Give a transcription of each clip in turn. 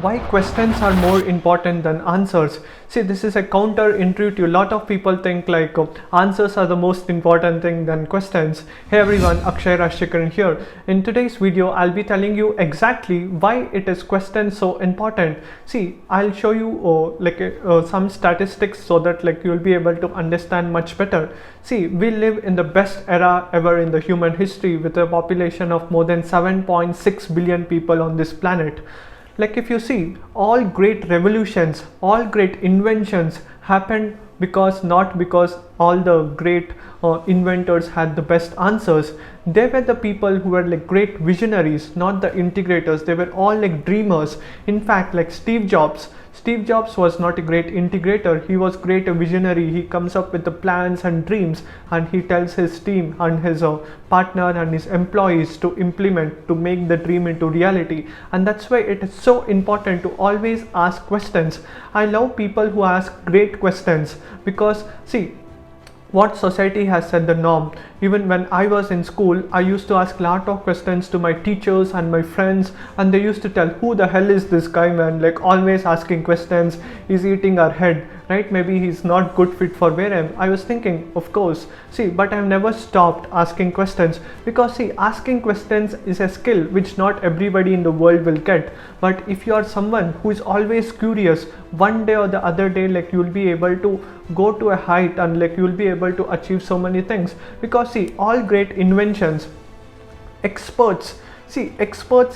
why questions are more important than answers. See, this is a counterintuitive. A lot of people think like answers are the most important thing than questions. Hey everyone, Akshay Rajsheakaran here. In today's video, I'll be telling you exactly why it is questions so important. See, I'll show you some statistics so that you'll be able to understand much better. See, we live in the best era ever in the human history with a population of more than 7.6 billion people on this planet. If you see, all great revolutions, all great inventions happened not because all the great inventors had the best answers. They were the people who were great visionaries, not the integrators. They were all dreamers. In fact, Steve Jobs was not a great integrator. He was great a visionary. He comes up with the plans and dreams, and he tells his team and his partner and his employees to implement, to make the dream into reality. And that's why it is so important to always ask questions. I love people who ask great questions because see, what society has set the norm. Even when I was in school, I used to ask a lot of questions to my teachers and my friends, and they used to tell, who the hell is this guy, man? Always asking questions, he's eating our head, right? Maybe he's not good fit for where I was thinking, of course. See, but I've never stopped asking questions because see, asking questions is a skill which not everybody in the world will get. But if you are someone who is always curious, one day or the other day, you'll be able to go to a height and you'll be able to achieve so many things. Because see, all great inventions, experts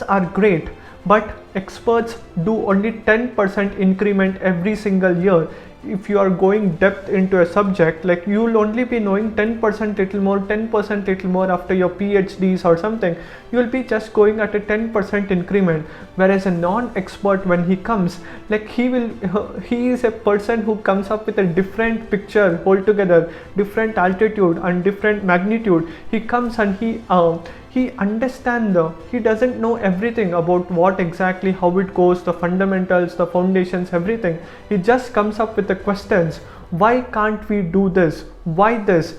are great, but experts do only 10% increment every single year. If you are going depth into a subject, you'll only be knowing 10% little more, 10% little more after your PhDs or something. You'll be just going at a 10% increment. Whereas a non-expert, when he comes, he is a person who comes up with a different picture altogether, different altitude and different magnitude. He comes and he understands he doesn't know everything about what exactly, how it goes, the fundamentals, the foundations, everything. He just comes up with the questions. Why can't we do this? Why this?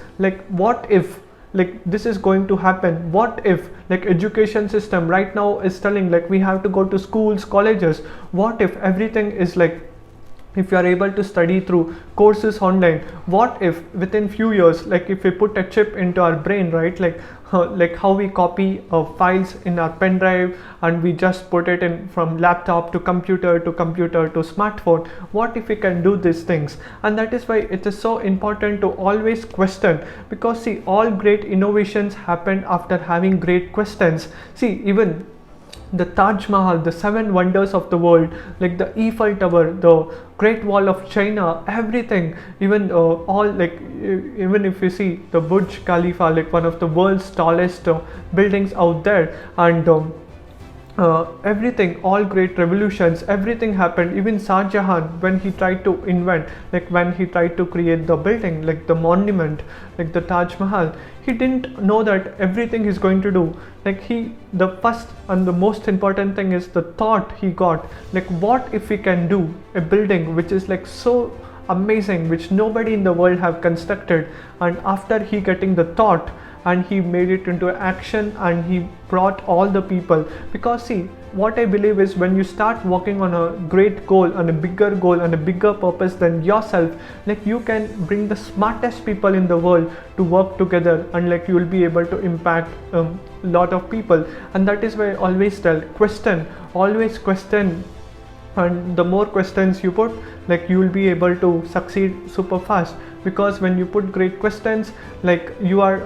What if this is going to happen? What if education system right now is telling we have to go to schools, colleges? What if everything is if you are able to study through courses online? What if within few years, if we put a chip into our brain, right, how we copy files in our Pendrive and we just put it in from laptop to computer to smartphone? What if we can do these things? And that is why it is so important to always question, because see, all great innovations happened after having great questions. See, even the Taj Mahal, the 7 wonders of the world, the Eiffel Tower, the Great Wall of China, everything, even even if you see the Burj Khalifa, one of the world's tallest buildings out there, and everything, all great revolutions, everything happened. Even Shah Jahan, when he tried to invent, when he tried to create the building, the monument, the Taj Mahal, he didn't know that everything he's going to do. The first and the most important thing is the thought he got. What if we can do a building which is so amazing, which nobody in the world have constructed? And after he getting the thought, and he made it into action, and he brought all the people. Because see, what I believe is, when you start working on a great goal and a bigger purpose than yourself, you can bring the smartest people in the world to work together, and you will be able to impact a lot of people. And that is why I always tell, always question. And the more questions you put, you will be able to succeed super fast. Because when you put great questions, you are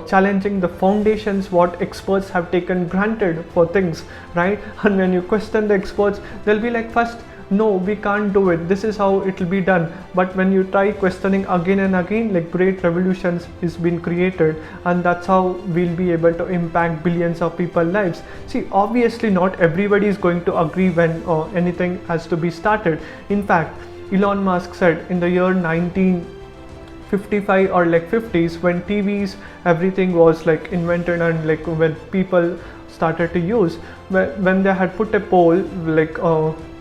challenging the foundations what experts have taken granted for things, right? And when you question the experts, they'll be first, no, we can't do it, this is how it will be done. But when you try questioning again and again, great revolutions is being created, and that's how we'll be able to impact billions of people's lives. See, obviously not everybody is going to agree when anything has to be started. In fact, Elon Musk said in the year 1955 or 50s, when TVs, everything was invented, and when people started to use, when they had put a poll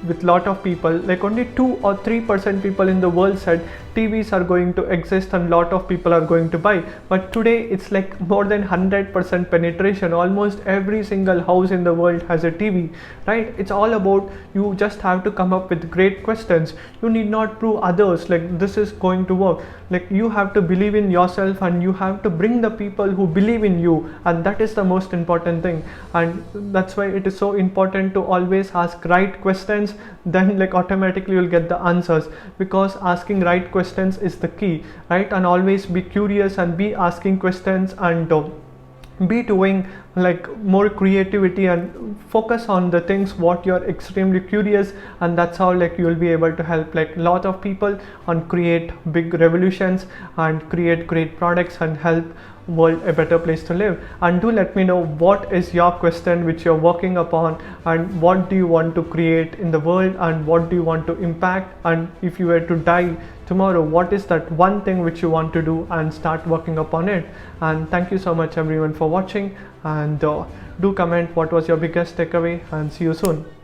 with lot of people, like only 2 or 3% people in the world said TVs are going to exist and lot of people are going to buy. But today it's like more than 100% penetration. Almost every single house in the world has a TV, right? It's all about, you just have to come up with great questions. You need not prove others like this is going to work. Like you have to believe in yourself, and you have to bring the people who believe in you, and that is the most important thing. And that's why it is so important to always ask right questions. Then like automatically you'll get the answers, because asking right questions is the key, right? And always be curious and be asking questions, and be doing like more creativity, and focus on the things what you're extremely curious, and that's how like you will be able to help like lot of people and create big revolutions and create great products and help world a better place to live. And do let me know what is your question which you're working upon, and what do you want to create in the world, and what do you want to impact, and if you were to die tomorrow, what is that one thing which you want to do, and start working upon it. And thank you so much everyone for watching, and do comment what was your biggest takeaway, and see you soon.